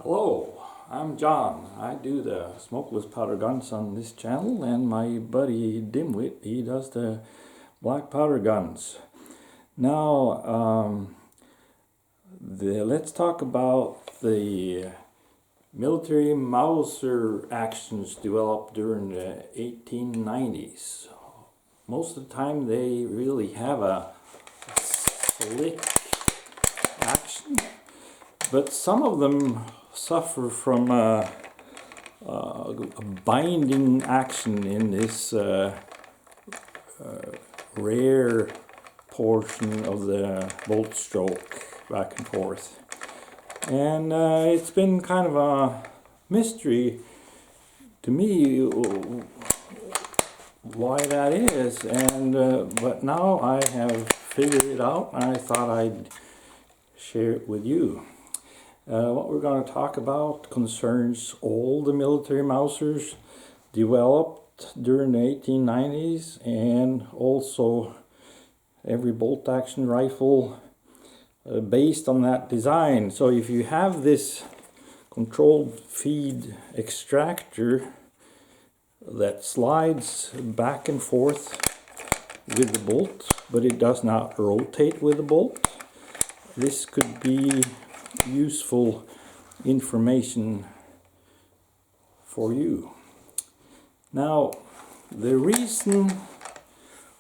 Hello, I'm John. I do the smokeless powder guns on this channel, and my buddy Dimwit, he does the black powder guns. Now, let's talk about the military Mauser actions developed during the 1890s. Most of the time they really have a slick action, but some of them suffer from a binding action in this rare portion of the bolt stroke back and forth. And it's been kind of a mystery to me why that is, and but now I have figured it out, and I thought I'd share it with you. What we're going to talk about concerns all the military Mausers developed during the 1890s, and also every bolt action rifle based on that design. So if you have this controlled feed extractor that slides back and forth with the bolt, but it does not rotate with the bolt, this could be useful information for you. Now, the reason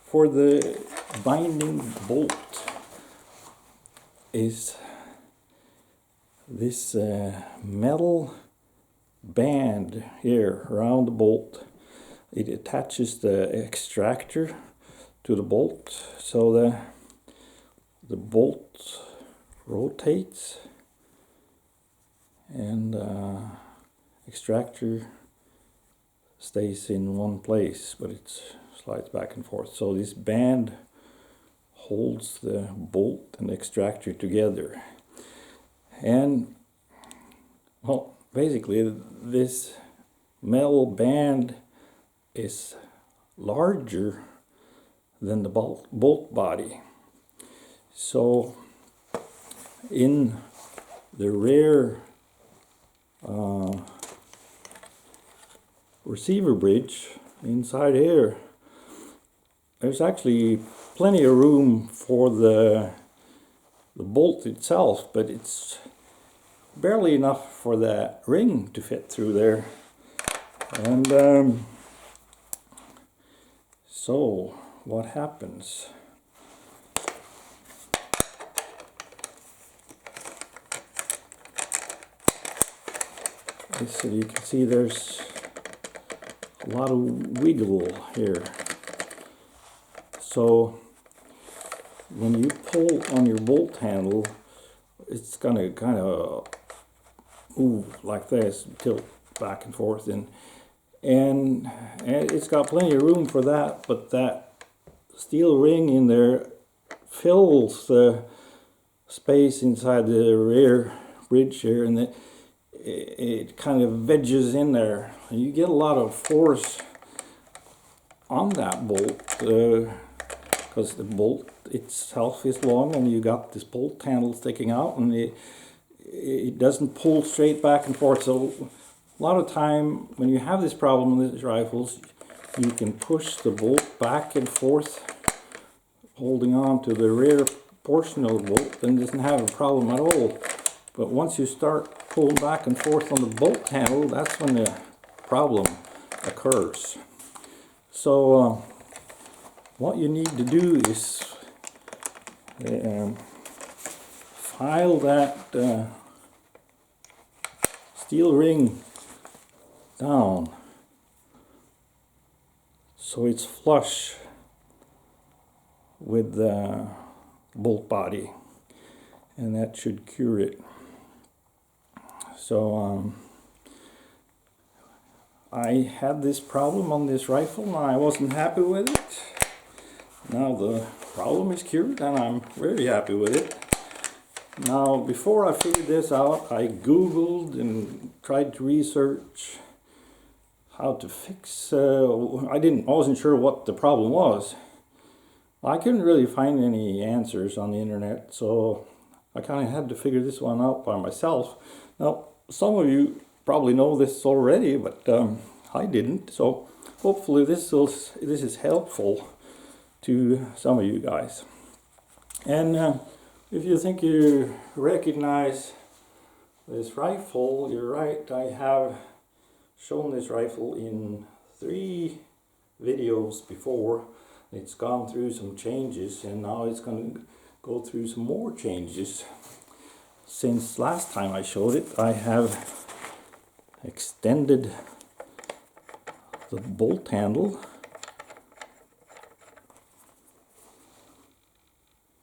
for the binding bolt is this metal band here around the bolt. It attaches the extractor to the bolt, so the bolt rotates and extractor stays in one place, but it slides back and forth. So this band holds the bolt and extractor together. And well, basically this metal band is larger than the bolt body. So in the rear receiver bridge inside here, there's actually plenty of room for the bolt itself, but it's barely enough for that ring to fit through there. And so what happens? So you can see there's a lot of wiggle here. So when you pull on your bolt handle, it's gonna kind of move like this, tilt back and forth, and it's got plenty of room for that, but that steel ring in there fills the space inside the rear bridge here, and it kind of wedges in there, and you get a lot of force on that bolt because the bolt itself is long, and you got this bolt handle sticking out, and it doesn't pull straight back and forth. So a lot of time when you have this problem with these rifles, you can push the bolt back and forth holding on to the rear portion of the bolt, and doesn't have a problem at all. But once you start pulling back and forth on the bolt handle, that's when the problem occurs. So what you need to do is file that steel ring down so it's flush with the bolt body, and that should cure it. So I had this problem on this rifle and I wasn't happy with it. Now the problem is cured and I'm very happy with it. Now, before I figured this out, I googled and tried to research how to fix I wasn't sure what the problem was. I couldn't really find any answers on the internet, so I kind of had to figure this one out by myself. Now, some of you probably know this already, but I didn't. So hopefully this is helpful to some of you guys. And if you think you recognize this rifle, you're right. I have shown this rifle in 3 videos before. It's gone through some changes, and now it's going to go through some more changes. Since last time I showed it, I have extended the bolt handle.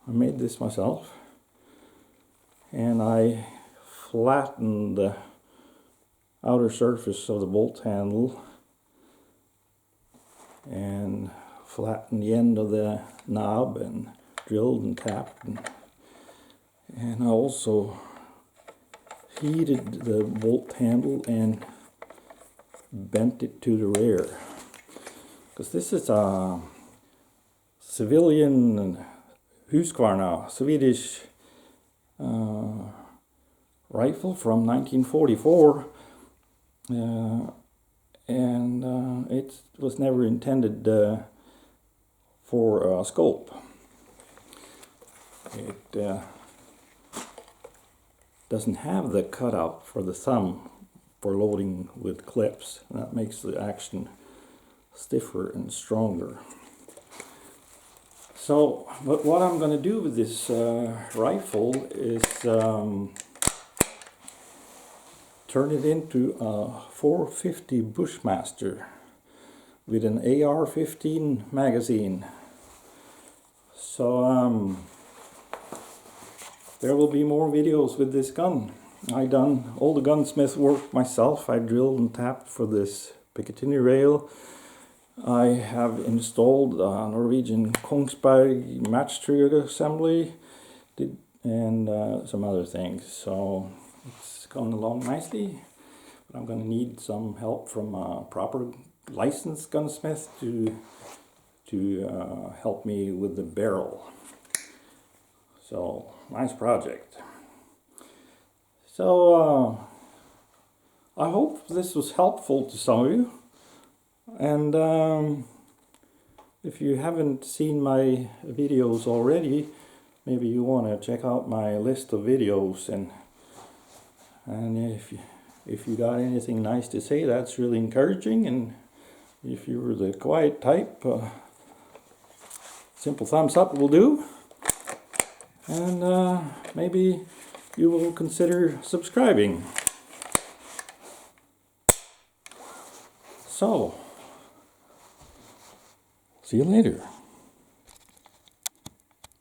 I made this myself, and I flattened the outer surface of the bolt handle and flattened the end of the knob and drilled and tapped, and I also heated the bolt handle and bent it to the rear, because this is a civilian Husqvarna Swedish rifle from 1944, and it was never intended for a scope. It doesn't have the cutout for the thumb for loading with clips. That makes the action stiffer and stronger. So, but what I'm going to do with this rifle is turn it into a 450 Bushmaster with an AR-15 magazine. So there will be more videos with this gun. I done all the gunsmith work myself. I drilled and tapped for this Picatinny rail. I have installed a Norwegian Kongsberg match trigger assembly and some other things. So it's going along nicely. But I'm going to need some help from a proper licensed gunsmith to help me with the barrel. So nice project. So I hope this was helpful to some of you. And if you haven't seen my videos already, maybe you want to check out my list of videos, and if you got anything nice to say, that's really encouraging. And if you were the quiet type, simple thumbs up will do. And maybe you will consider subscribing. So, see you later.